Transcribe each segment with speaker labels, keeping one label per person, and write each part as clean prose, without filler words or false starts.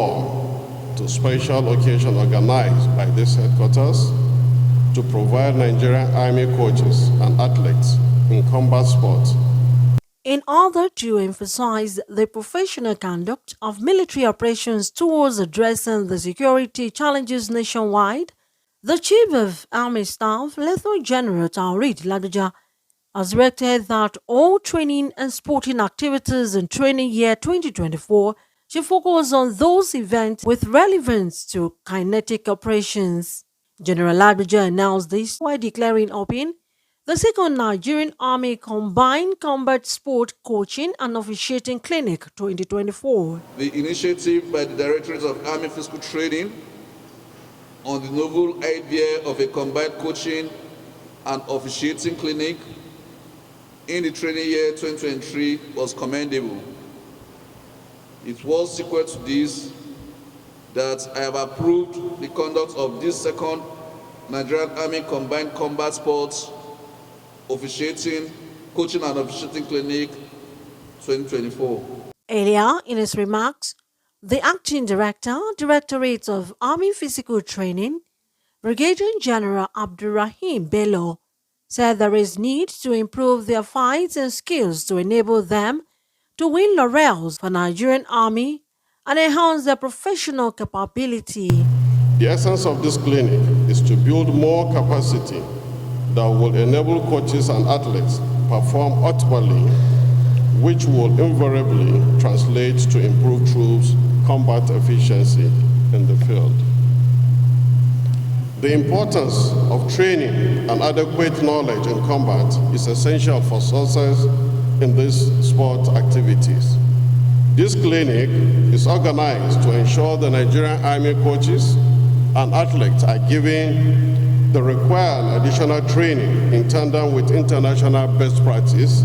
Speaker 1: conform to special occasion organized by this headquarters to provide Nigerian Army coaches and athletes in combat sports.
Speaker 2: In order to emphasize the professional conduct of military operations towards addressing the security challenges nationwide, the Chief of Army Staff, Lieutenant General Taoreed Ladoja, has directed that all training and sporting activities in training year 2024 should focus on those events with relevance to kinetic operations. General Ladoja announced this while declaring open the second Nigerian Army Combined Combat Sport Coaching and Officiating Clinic 2024.
Speaker 3: The initiative by the Directorate of Army Physical Training on the novel idea of a combined coaching and officiating clinic in the training year 2023 was commendable. It was sequel to this that I have approved the conduct of this second Nigerian Army Combined Combat Sports Officiating, Coaching and Officiating Clinic 2024.
Speaker 2: Earlier in his remarks, the Acting Director, Directorate of Army Physical Training, Brigadier General Abdurrahim Bello, said there is need to improve their fights and skills to enable them to win laurels for Nigerian Army and enhance their professional capability.
Speaker 1: The essence of this clinic is to build more capacity that will enable coaches and athletes perform optimally, which will invariably translate to improved troops' combat efficiency in the field. The importance of training and adequate knowledge in combat is essential for success in these sport activities. This clinic is organized to ensure the Nigerian Army coaches and athletes are given the required additional training in tandem with international best practice.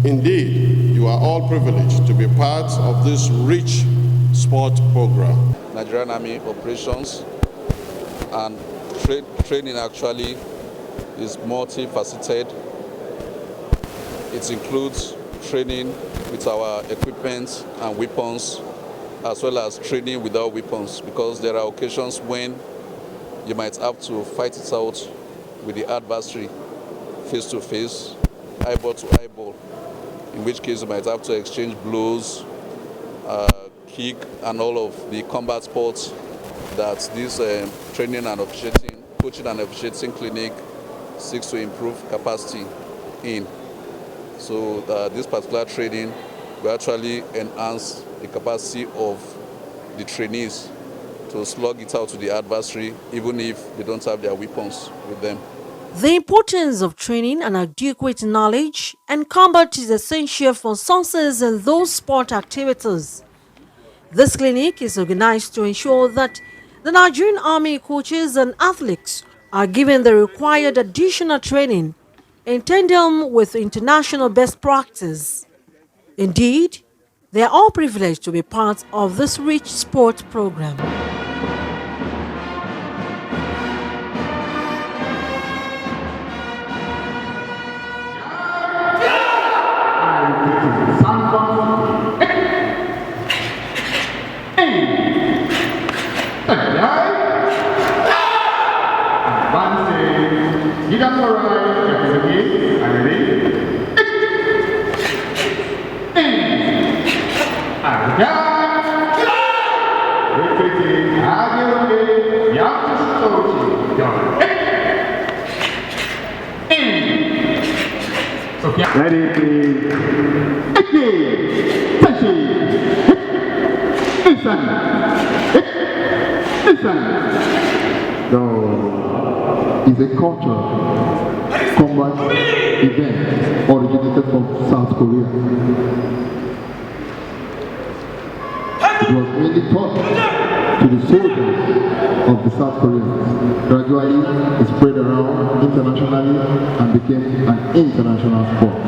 Speaker 1: Indeed, you are all privileged to be part of this rich sport program.
Speaker 3: Nigerian Army operations and training actually is multifaceted. It includes training with our equipment and weapons, as well as training without weapons, because there are occasions when you might have to fight it out with the adversary face to face, eyeball to eyeball, in which case you might have to exchange blows, kick, and all of the combat sports that this training and officiating, coaching and officiating clinic seeks to improve capacity in. So this particular training will actually enhance the capacity of the trainees to slug it out to the adversary, even if they don't have their weapons with them.
Speaker 2: The importance of training and adequate knowledge and combat is essential for success in those sport activities. This clinic is organized to ensure that the Nigerian Army coaches and athletes are given the required additional training in tandem with international best practice. Indeed, they are all privileged to be part of this rich sport program.
Speaker 4: Ready, please. Is a cultural combat event originated from South Korea. It was mainly taught to the soldiers of the South Koreans. Gradually, it spread around internationally and became an international sport.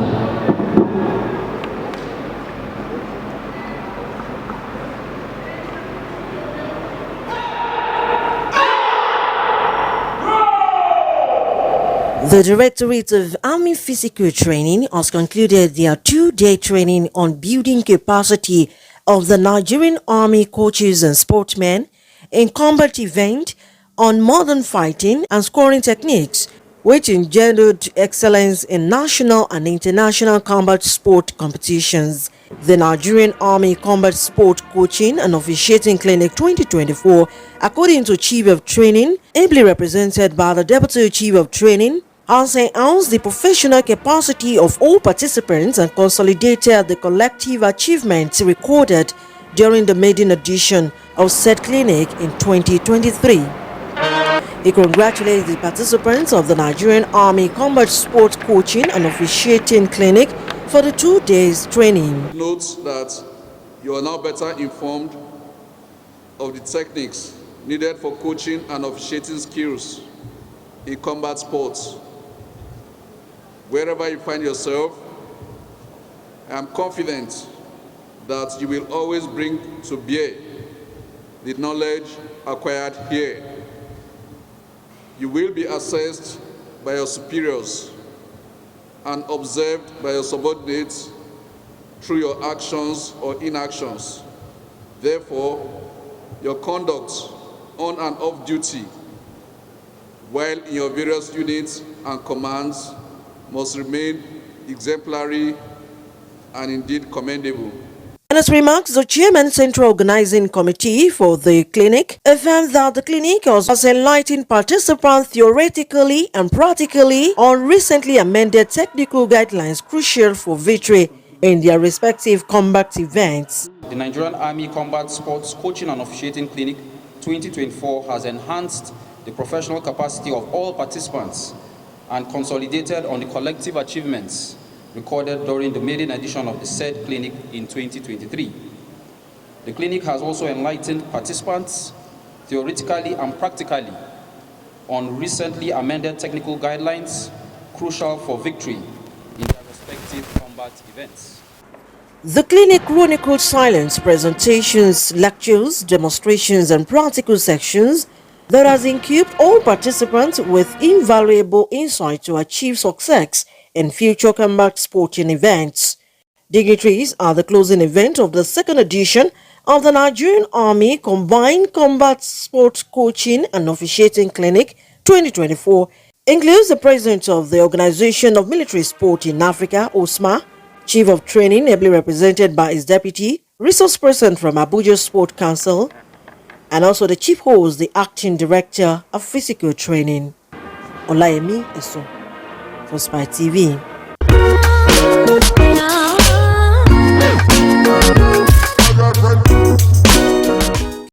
Speaker 2: The Directorate of Army Physical Training has concluded their 2-day training on building capacity of the Nigerian Army coaches and sportsmen in combat event on modern fighting and scoring techniques, which engendered excellence in national and international combat sport competitions. The Nigerian Army Combat Sport Coaching and Officiating Clinic 2024, according to Chief of Training, ably represented by the Deputy Chief of Training, has enhanced the professional capacity of all participants and consolidated the collective achievements recorded during the maiden edition of said clinic in 2023. He congratulates the participants of the Nigerian Army Combat Sport Coaching and Officiating Clinic for the 2 days training.
Speaker 3: Note that you are now better informed of the techniques needed for coaching and officiating skills in combat sports. Wherever you find yourself, I am confident that you will always bring to bear the knowledge acquired here. You will be assessed by your superiors and observed by your subordinates through your actions or inactions. Therefore, your conduct on and off duty while in your various units and commands must remain exemplary and indeed commendable.
Speaker 2: In his remarks, the Chairman Central Organizing Committee for the clinic affirmed that the clinic has enlightened participants theoretically and practically on recently amended technical guidelines crucial for victory in their respective combat events.
Speaker 5: The Nigerian Army Combat Sports Coaching and Officiating Clinic 2024 has enhanced the professional capacity of all participants and consolidated on the collective achievements recorded during the maiden edition of the said clinic in 2023. The clinic has also enlightened participants theoretically and practically on recently amended technical guidelines crucial for victory in their respective combat events.
Speaker 2: The clinic chronicled silence, presentations, lectures, demonstrations, and practical sections that has equipped all participants with invaluable insight to achieve success in future combat sporting events. Dignitaries at the closing event of the second edition of the Nigerian Army Combined Combat Sports Coaching and Officiating Clinic 2024 includes the President of the Organization of Military Sport in Africa, OSMA, Chief of Training, ably represented by his deputy, resource person from Abuja Sport Council, and also the Chief Host, the Acting Director of Physical Training, Olayemi Eso, for Spy TV.